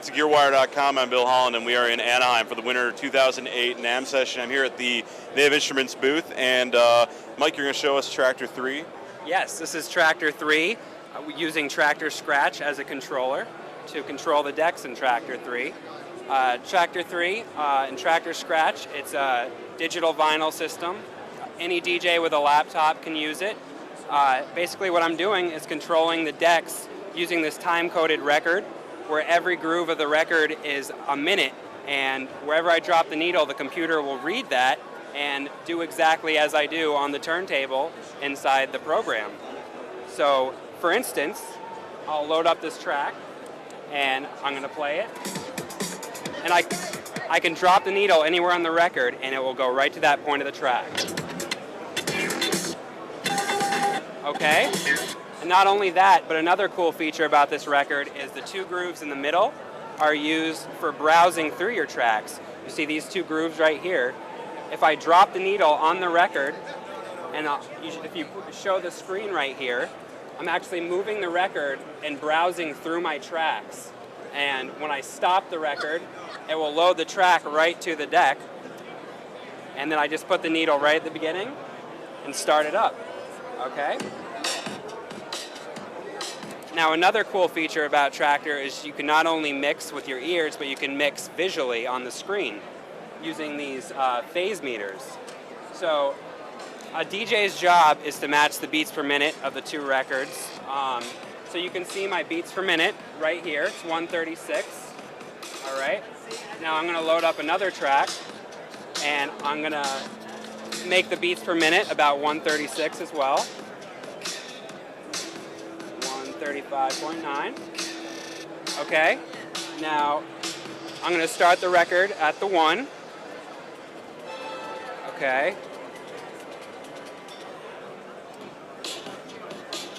back to GearWire.com. I'm Bill Holland, and we are in Anaheim for the Winter 2008 NAMM session. I'm here at the Native Instruments booth, and Mike, you're going to show us TRAKTOR 3. Yes, this is TRAKTOR 3, using TRAKTOR Scratch as a controller to control the decks in TRAKTOR 3. TRAKTOR 3 and TRAKTOR Scratch, it's a digital vinyl system. Any DJ with a laptop can use it. Basically what I'm doing is controlling the decks using this time-coded record, where every groove of the record is a minute, and wherever I drop the needle, the computer will read that and do exactly as I do on the turntable inside the program. So, for instance, I'll load up this track, and I'm going to play it, and I can drop the needle anywhere on the record, and it will go right to that point of the track. Okay? And not only that, but another cool feature about this record is the two grooves in the middle are used for browsing through your tracks. You see these two grooves right here. If I drop the needle on the record, and if you show the screen right here, I'm actually moving the record and browsing through my tracks. And when I stop the record, it will load the track right to the deck. And then I just put the needle right at the beginning and start it up. Okay? Now, another cool feature about TRAKTOR is you can not only mix with your ears, but you can mix visually on the screen using these phase meters. So a DJ's job is to match the beats per minute of the two records. So you can see my beats per minute right here. It's 136. All right. Now I'm going to load up another track, and I'm going to make the beats per minute about 136 as well. 135.9. Okay, now I'm going to start the record at the 1. Okay.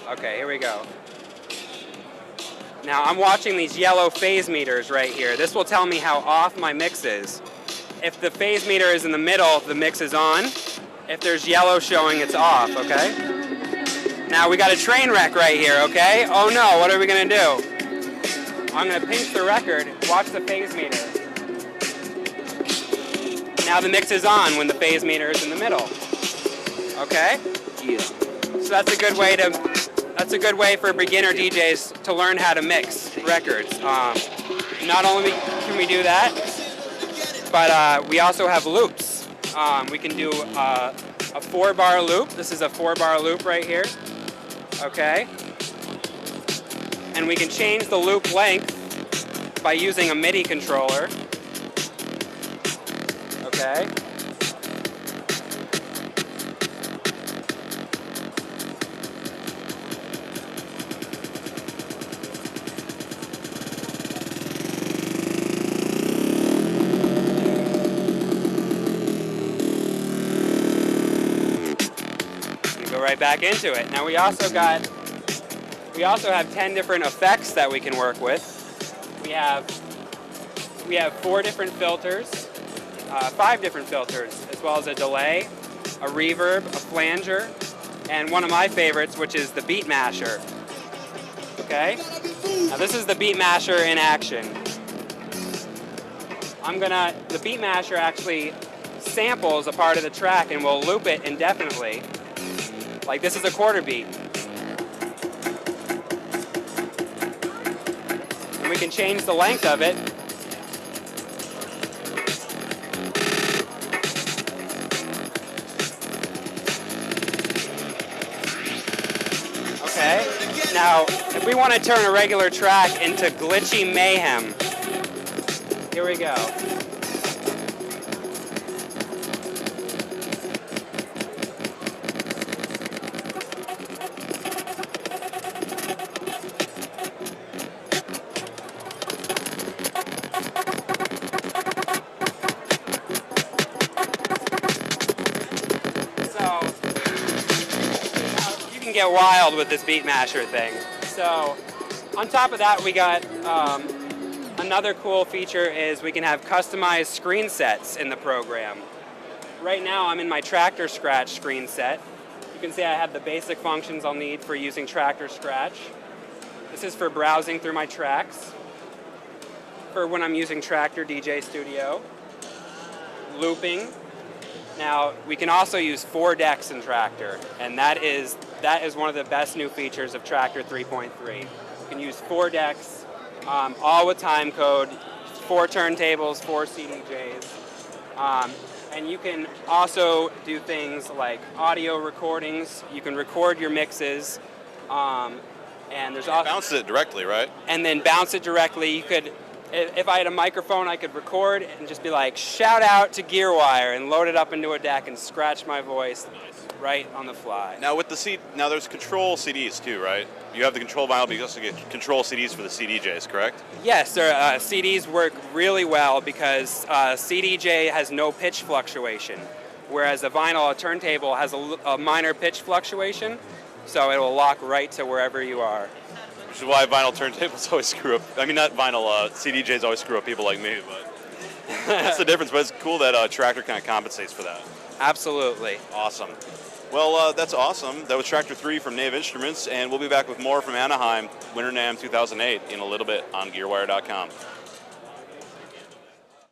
Okay, here we go. Now I'm watching these yellow phase meters right here. This will tell me how off my mix is. If the phase meter is in the middle, the mix is on. If there's yellow showing, it's off, okay? Now we got a train wreck right here, okay? Oh no, what are we gonna do? I'm gonna pinch the record, watch the phase meter. Now the mix is on when the phase meter is in the middle. Okay? Yeah. So that's a good way for beginner DJs to learn how to mix records. Not only can we do that, but we also have loops. We can do a 4-bar loop. This is a 4-bar loop right here. Okay? And we can change the loop length by using a MIDI controller. Okay? Right back into it. Now we also have 10 different effects that we can work with. We have 4 different filters, 5 different filters, as well as a delay, a reverb, a flanger, and one of my favorites, which is the beat masher. Okay? Now this is the beat masher in action. The beat masher actually samples a part of the track and will loop it indefinitely. Like this is a quarter beat. And we can change the length of it. Okay. Now, if we want to turn a regular track into glitchy mayhem, here we go. Get wild with this beat masher thing. So on top of that, we got another cool feature is we can have customized screen sets in the program. Right now I'm in my TRAKTOR Scratch screen set. You can see I have the basic functions I'll need for using TRAKTOR Scratch. This is for browsing through my tracks. for when I'm using Traktor DJ Studio. Looping. Now, we can also use 4 decks in Traktor, and that is one of the best new features of Traktor 3.3. You can use 4 decks, all with time code, 4 turntables, 4 CDJs. And you can also do things like audio recordings. You can record your mixes. And there's also Bounce it directly, right? and then bounce it directly. You could, if I had a microphone, I could record and just be like, shout out to Gearwire, and load it up into a deck and scratch my voice right on the fly. Now with the now there's control CDs too, right? You have the control vinyl, but you also get control CDs for the CDJs, correct? Yes, CDs work really well because CDJ has no pitch fluctuation, whereas a turntable has a minor pitch fluctuation, so it will lock right to wherever you are. Which is why vinyl turntables always screw up. I mean, not vinyl, CDJs always screw up people like me, but that's the difference. But it's cool that Traktor kind of compensates for that. Absolutely. Awesome. Well, that's awesome. That was Traktor 3 from Native Instruments, and we'll be back with more from Anaheim, Winter NAMM 2008 in a little bit on GearWire.com.